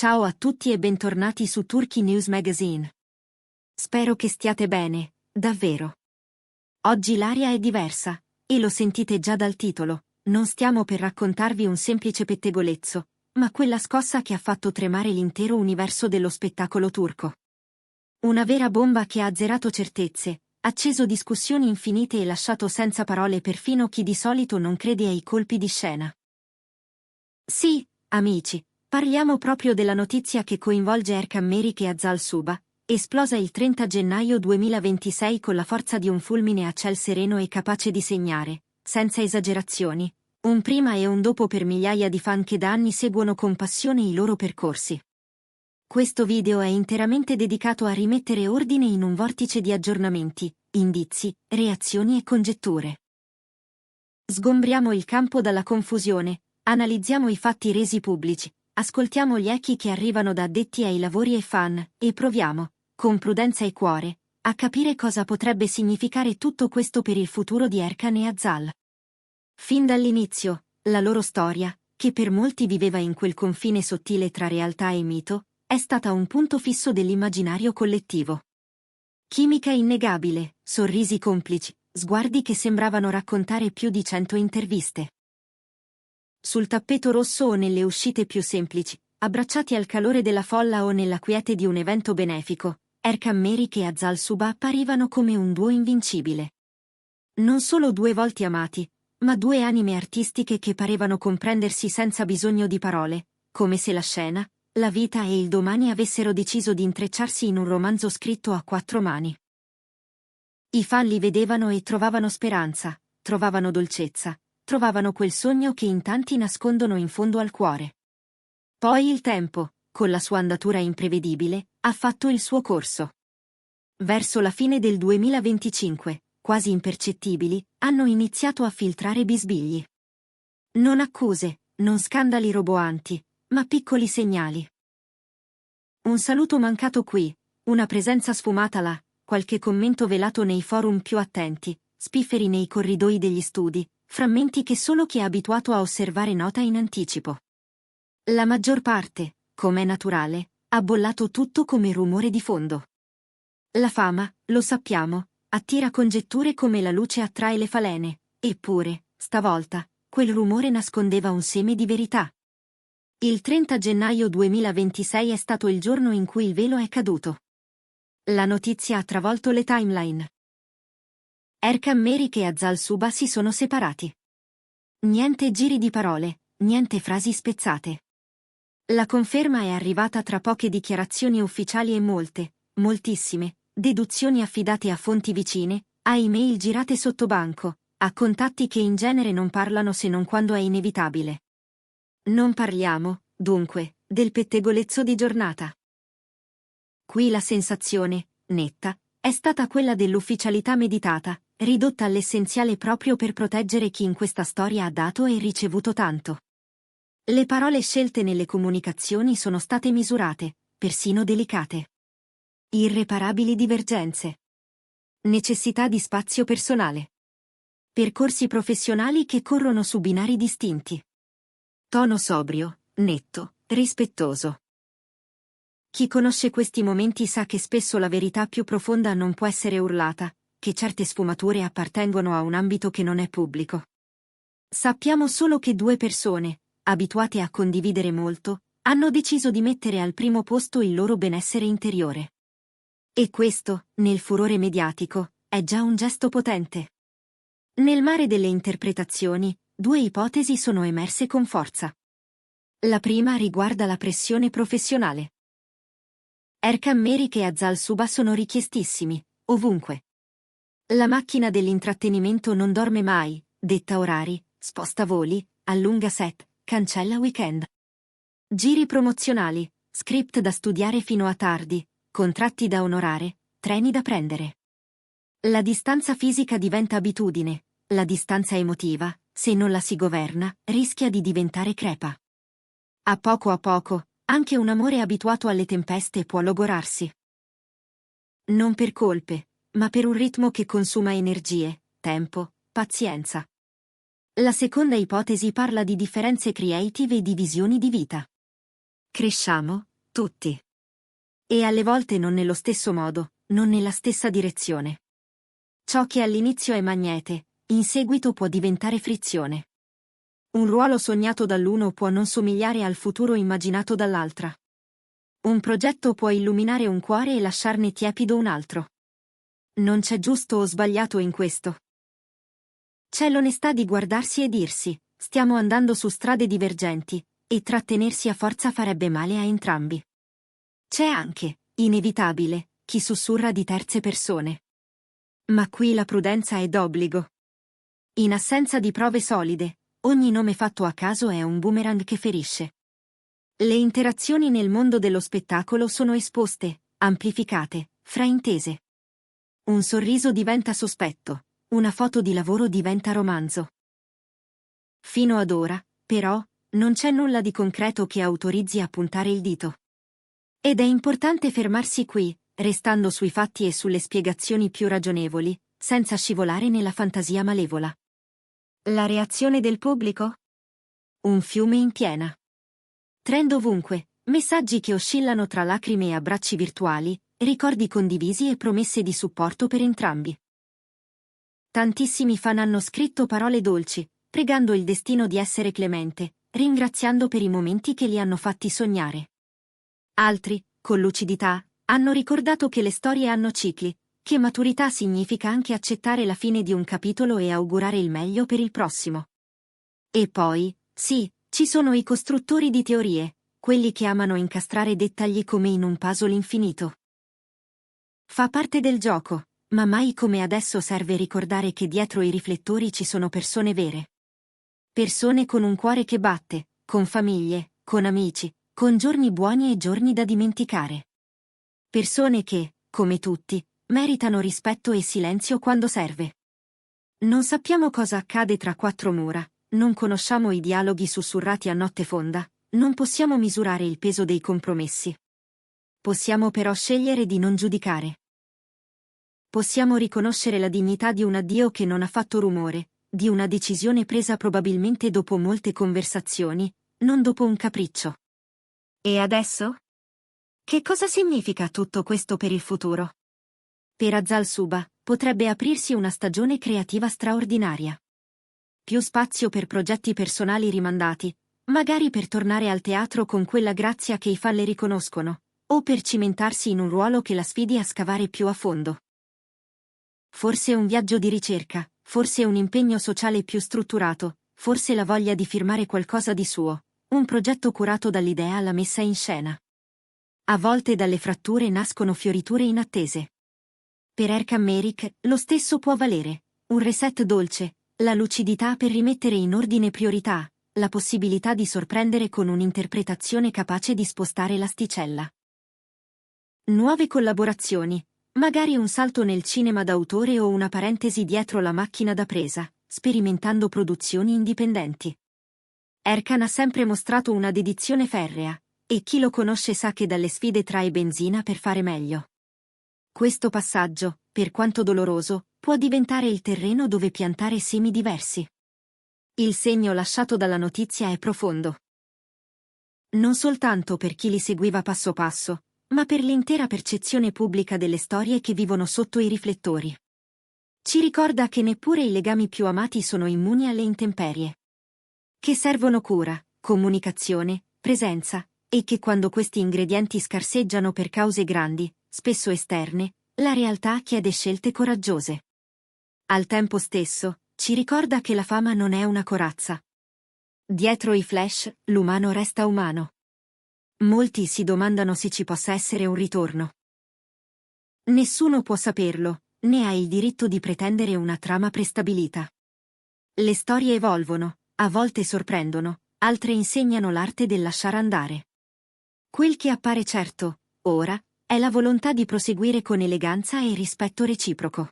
Ciao a tutti e bentornati su Turkey News Magazine. Spero che stiate bene, davvero. Oggi l'aria è diversa, e lo sentite già dal titolo, non stiamo per raccontarvi un semplice pettegolezzo, ma quella scossa che ha fatto tremare l'intero universo dello spettacolo turco. Una vera bomba che ha azzerato certezze, acceso discussioni infinite e lasciato senza parole perfino chi di solito non crede ai colpi di scena. Sì, amici. Parliamo proprio della notizia che coinvolge Erkan Merik e Azal Suba, esplosa il 30 gennaio 2026 con la forza di un fulmine a ciel sereno e capace di segnare, senza esagerazioni, un prima e un dopo per migliaia di fan che da anni seguono con passione i loro percorsi. Questo video è interamente dedicato a rimettere ordine in un vortice di aggiornamenti, indizi, reazioni e congetture. Sgombriamo il campo dalla confusione, analizziamo i fatti resi pubblici. Ascoltiamo gli echi che arrivano da addetti ai lavori e fan, e proviamo, con prudenza e cuore, a capire cosa potrebbe significare tutto questo per il futuro di Erkan e Azal. Fin dall'inizio, la loro storia, che per molti viveva in quel confine sottile tra realtà e mito, è stata un punto fisso dell'immaginario collettivo. Chimica innegabile, sorrisi complici, sguardi che sembravano raccontare più di 100 interviste. Sul tappeto rosso o nelle uscite più semplici, abbracciati al calore della folla o nella quiete di un evento benefico, Erkan Merik e Azal Suba apparivano come un duo invincibile. Non solo due volti amati, ma due anime artistiche che parevano comprendersi senza bisogno di parole, come se la scena, la vita e il domani avessero deciso di intrecciarsi in un romanzo scritto a quattro mani. I fan li vedevano e trovavano speranza, trovavano dolcezza, trovavano quel sogno che in tanti nascondono in fondo al cuore. Poi il tempo, con la sua andatura imprevedibile, ha fatto il suo corso. Verso la fine del 2025, quasi impercettibili, hanno iniziato a filtrare bisbigli. Non accuse, non scandali roboanti, ma piccoli segnali. Un saluto mancato qui, una presenza sfumata là, qualche commento velato nei forum più attenti, spifferi nei corridoi degli studi, frammenti che solo chi è abituato a osservare nota in anticipo. La maggior parte, com'è naturale, ha bollato tutto come rumore di fondo. La fama, lo sappiamo, attira congetture come la luce attrae le falene, eppure, stavolta, quel rumore nascondeva un seme di verità. Il 30 gennaio 2026 è stato il giorno in cui il velo è caduto. La notizia ha travolto le timeline. Erkan Merik e Azal Suba si sono separati. Niente giri di parole, niente frasi spezzate. La conferma è arrivata tra poche dichiarazioni ufficiali e molte, moltissime, deduzioni affidate a fonti vicine, a email girate sotto banco, a contatti che in genere non parlano se non quando è inevitabile. Non parliamo, dunque, del pettegolezzo di giornata. Qui la sensazione, netta, è stata quella dell'ufficialità meditata, ridotta all'essenziale proprio per proteggere chi in questa storia ha dato e ricevuto tanto. Le parole scelte nelle comunicazioni sono state misurate, persino delicate. Irreparabili divergenze. Necessità di spazio personale. Percorsi professionali che corrono su binari distinti. Tono sobrio, netto, rispettoso. Chi conosce questi momenti sa che spesso la verità più profonda non può essere urlata, che certe sfumature appartengono a un ambito che non è pubblico. Sappiamo solo che due persone, abituate a condividere molto, hanno deciso di mettere al primo posto il loro benessere interiore. E questo, nel furore mediatico, è già un gesto potente. Nel mare delle interpretazioni, due ipotesi sono emerse con forza. La prima riguarda la pressione professionale. Erkan Merik e Azal Suba sono richiestissimi, ovunque. La macchina dell'intrattenimento non dorme mai, detta orari, sposta voli, allunga set, cancella weekend. Giri promozionali, script da studiare fino a tardi, contratti da onorare, treni da prendere. La distanza fisica diventa abitudine, la distanza emotiva, se non la si governa, rischia di diventare crepa. A poco, anche un amore abituato alle tempeste può logorarsi. Non per colpe, ma per un ritmo che consuma energie, tempo, pazienza. La seconda ipotesi parla di differenze creative e di visioni di vita. Cresciamo, Tutti. E alle volte non nello stesso modo, non nella stessa direzione. Ciò che all'inizio è magnete, in seguito può diventare frizione. Un ruolo sognato dall'uno può non somigliare al futuro immaginato dall'altra. Un progetto può illuminare un cuore e lasciarne tiepido un altro. Non c'è giusto o sbagliato in questo. C'è l'onestà di guardarsi e dirsi, stiamo andando su strade divergenti, e trattenersi a forza farebbe male a entrambi. C'è anche, inevitabile, chi sussurra di terze persone. Ma qui la prudenza è d'obbligo. In assenza di prove solide, ogni nome fatto a caso è un boomerang che ferisce. Le interazioni nel mondo dello spettacolo sono esposte, amplificate, fraintese. Un sorriso diventa sospetto, una foto di lavoro diventa romanzo. Fino ad ora, però, non c'è nulla di concreto che autorizzi a puntare il dito. Ed è importante fermarsi qui, restando sui fatti e sulle spiegazioni più ragionevoli, senza scivolare nella fantasia malevola. La reazione del pubblico? Un fiume in piena. Trend ovunque, messaggi che oscillano tra lacrime e abbracci virtuali, ricordi condivisi e promesse di supporto per entrambi. Tantissimi fan hanno scritto parole dolci, pregando il destino di essere clemente, ringraziando per i momenti che li hanno fatti sognare. Altri, con lucidità, hanno ricordato che le storie hanno cicli, che maturità significa anche accettare la fine di un capitolo e augurare il meglio per il prossimo. E poi, sì, ci sono i costruttori di teorie, quelli che amano incastrare dettagli come in un puzzle infinito. Fa parte del gioco, ma mai come adesso serve ricordare che dietro i riflettori ci sono persone vere. Persone con un cuore che batte, con famiglie, con amici, con giorni buoni e giorni da dimenticare. Persone che, come tutti, meritano rispetto e silenzio quando serve. Non sappiamo cosa accade tra quattro mura, non conosciamo i dialoghi sussurrati a notte fonda, non possiamo misurare il peso dei compromessi. Possiamo però scegliere di non giudicare. Possiamo riconoscere la dignità di un addio che non ha fatto rumore, di una decisione presa probabilmente dopo molte conversazioni, non dopo un capriccio. E adesso? Che cosa significa tutto questo per il futuro? Per Azal Suba, potrebbe aprirsi una stagione creativa straordinaria. Più spazio per progetti personali rimandati, magari per tornare al teatro con quella grazia che i fan le riconoscono, o per cimentarsi in un ruolo che la sfidi a scavare più a fondo. Forse un viaggio di ricerca, forse un impegno sociale più strutturato, forse la voglia di firmare qualcosa di suo, un progetto curato dall'idea alla messa in scena. A volte dalle fratture nascono fioriture inattese. Per Erkan Merik, lo stesso può valere, un reset dolce, la lucidità per rimettere in ordine priorità, la possibilità di sorprendere con un'interpretazione capace di spostare l'asticella. Nuove collaborazioni, magari un salto nel cinema d'autore o una parentesi dietro la macchina da presa, sperimentando produzioni indipendenti. Erkan ha sempre mostrato una dedizione ferrea, e chi lo conosce sa che dalle sfide trae benzina per fare meglio. Questo passaggio, per quanto doloroso, può diventare il terreno dove piantare semi diversi. Il segno lasciato dalla notizia è profondo. Non soltanto per chi li seguiva passo passo, ma per l'intera percezione pubblica delle storie che vivono sotto i riflettori. Ci ricorda che neppure i legami più amati sono immuni alle intemperie. Che servono cura, comunicazione, presenza, e che quando questi ingredienti scarseggiano per cause grandi, spesso esterne, la realtà chiede scelte coraggiose. Al tempo stesso, ci ricorda che la fama non è una corazza. Dietro i flash, l'umano resta umano. Molti si domandano se ci possa essere un ritorno. Nessuno può saperlo, né ha il diritto di pretendere una trama prestabilita. Le storie evolvono, a volte sorprendono, altre insegnano l'arte del lasciare andare. Quel che appare certo, ora, è la volontà di proseguire con eleganza e rispetto reciproco.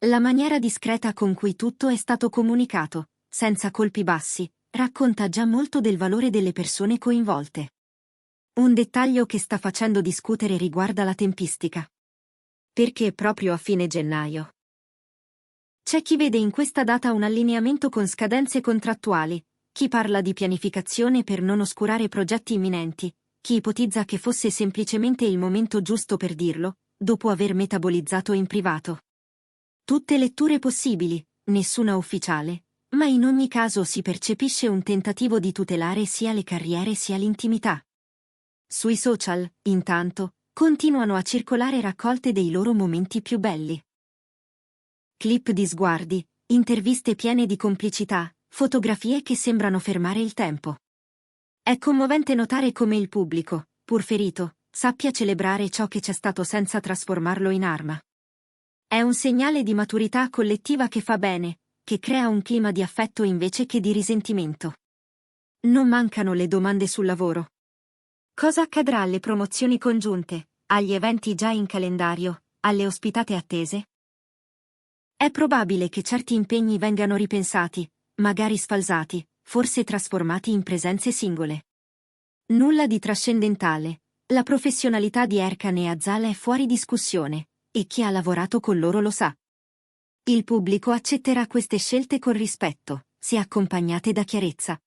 La maniera discreta con cui tutto è stato comunicato, senza colpi bassi, racconta già molto del valore delle persone coinvolte. Un dettaglio che sta facendo discutere riguarda la tempistica. Perché proprio a fine gennaio? C'è chi vede in questa data un allineamento con scadenze contrattuali, chi parla di pianificazione per non oscurare progetti imminenti, chi ipotizza che fosse semplicemente il momento giusto per dirlo, dopo aver metabolizzato in privato. Tutte letture possibili, nessuna ufficiale, ma in ogni caso si percepisce un tentativo di tutelare sia le carriere sia l'intimità. Sui social, intanto, continuano a circolare raccolte dei loro momenti più belli. Clip di sguardi, interviste piene di complicità, fotografie che sembrano fermare il tempo. È commovente notare come il pubblico, pur ferito, sappia celebrare ciò che c'è stato senza trasformarlo in arma. È un segnale di maturità collettiva che fa bene, che crea un clima di affetto invece che di risentimento. Non mancano le domande sul lavoro. Cosa accadrà alle promozioni congiunte, agli eventi già in calendario, alle ospitate attese? È probabile che certi impegni vengano ripensati, magari sfalsati, forse trasformati in presenze singole. Nulla di trascendentale, la professionalità di Erkan e Azal è fuori discussione, e chi ha lavorato con loro lo sa. Il pubblico accetterà queste scelte con rispetto, se accompagnate da chiarezza.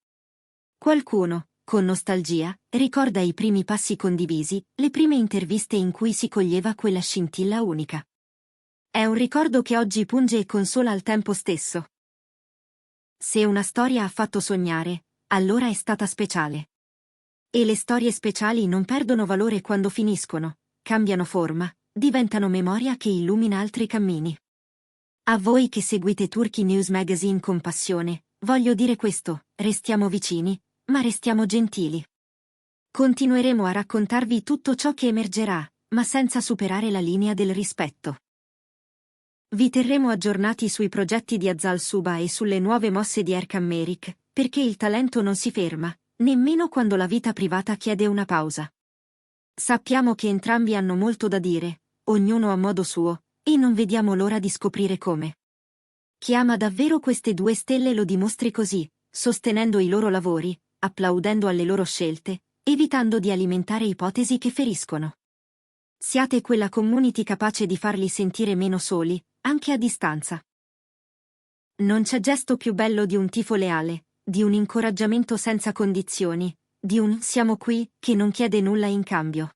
Qualcuno, con nostalgia, ricorda i primi passi condivisi, le prime interviste in cui si coglieva quella scintilla unica. È un ricordo che oggi punge e consola al tempo stesso. Se una storia ha fatto sognare, allora è stata speciale. E le storie speciali non perdono valore quando finiscono, cambiano forma, diventano memoria che illumina altri cammini. A voi che seguite Turkey News Magazine con passione, voglio dire questo: restiamo vicini, ma restiamo gentili. Continueremo a raccontarvi tutto ciò che emergerà, ma senza superare la linea del rispetto. Vi terremo aggiornati sui progetti di Azal Suba e sulle nuove mosse di Erkan Merik, perché il talento non si ferma, nemmeno quando la vita privata chiede una pausa. Sappiamo che entrambi hanno molto da dire, ognuno a modo suo, e non vediamo l'ora di scoprire come. Chi ama davvero queste due stelle lo dimostri così, sostenendo i loro lavori, applaudendo alle loro scelte, evitando di alimentare ipotesi che feriscono. Siate quella community capace di farli sentire meno soli, anche a distanza. Non c'è gesto più bello di un tifo leale, di un incoraggiamento senza condizioni, di un "siamo qui" che non chiede nulla in cambio.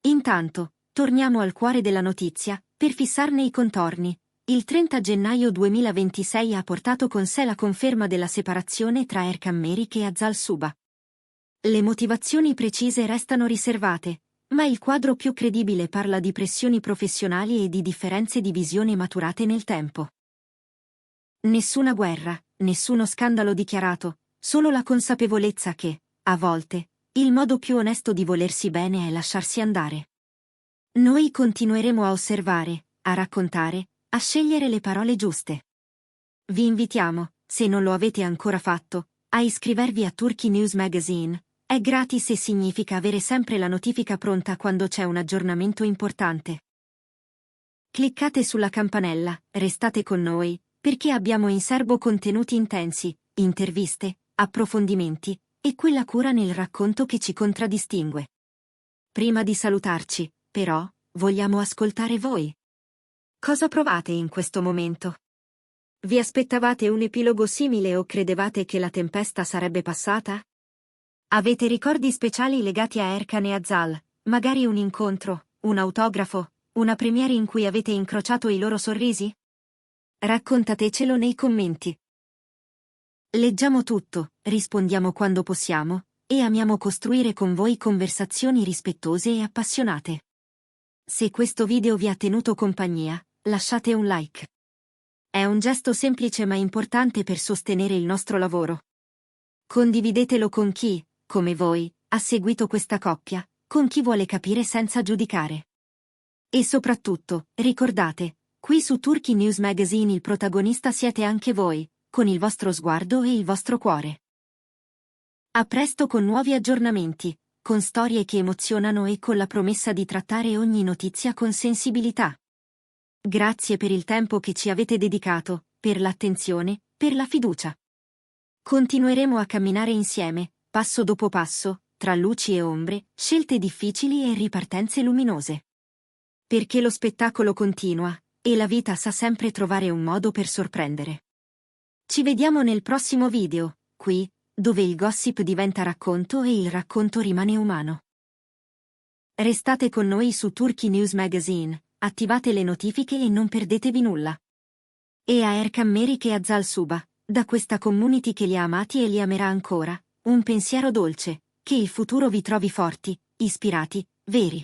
Intanto, torniamo al cuore della notizia, per fissarne i contorni. Il 30 gennaio 2026 ha portato con sé la conferma della separazione tra Erkan Merik e Azal Suba. Le motivazioni precise restano riservate, ma il quadro più credibile parla di pressioni professionali e di differenze di visione maturate nel tempo. Nessuna guerra, nessuno scandalo dichiarato, solo la consapevolezza che, a volte, il modo più onesto di volersi bene è lasciarsi andare. Noi continueremo a osservare, a raccontare, a scegliere le parole giuste. Vi invitiamo, se non lo avete ancora fatto, a iscrivervi a Turkey News Magazine. È gratis e significa avere sempre la notifica pronta quando c'è un aggiornamento importante. Cliccate sulla campanella, restate con noi, perché abbiamo in serbo contenuti intensi, interviste, approfondimenti, e quella cura nel racconto che ci contraddistingue. Prima di salutarci, però, vogliamo ascoltare voi. Cosa provate in questo momento? Vi aspettavate un epilogo simile o credevate che la tempesta sarebbe passata? Avete ricordi speciali legati a Erkan e Azal, magari un incontro, un autografo, una premiere in cui avete incrociato i loro sorrisi? Raccontatecelo nei commenti. Leggiamo tutto, rispondiamo quando possiamo, e amiamo costruire con voi conversazioni rispettose e appassionate. Se questo video vi ha tenuto compagnia, lasciate un like. È un gesto semplice ma importante per sostenere il nostro lavoro. Condividetelo con chi, come voi, ha seguito questa coppia, con chi vuole capire senza giudicare. E soprattutto, ricordate, qui su Turkey News Magazine il protagonista siete anche voi, con il vostro sguardo e il vostro cuore. A presto con nuovi aggiornamenti, con storie che emozionano e con la promessa di trattare ogni notizia con sensibilità. Grazie per il tempo che ci avete dedicato, per l'attenzione, per la fiducia. Continueremo a camminare insieme, passo dopo passo, tra luci e ombre, scelte difficili e ripartenze luminose. Perché lo spettacolo continua, e la vita sa sempre trovare un modo per sorprendere. Ci vediamo nel prossimo video, qui, dove il gossip diventa racconto e il racconto rimane umano. Restate con noi su Turkey News Magazine, attivate le notifiche e non perdetevi nulla. E a Erkan Merik e a Zal Suba, da questa community che li ha amati e li amerà ancora, un pensiero dolce, che il futuro vi trovi forti, ispirati, veri.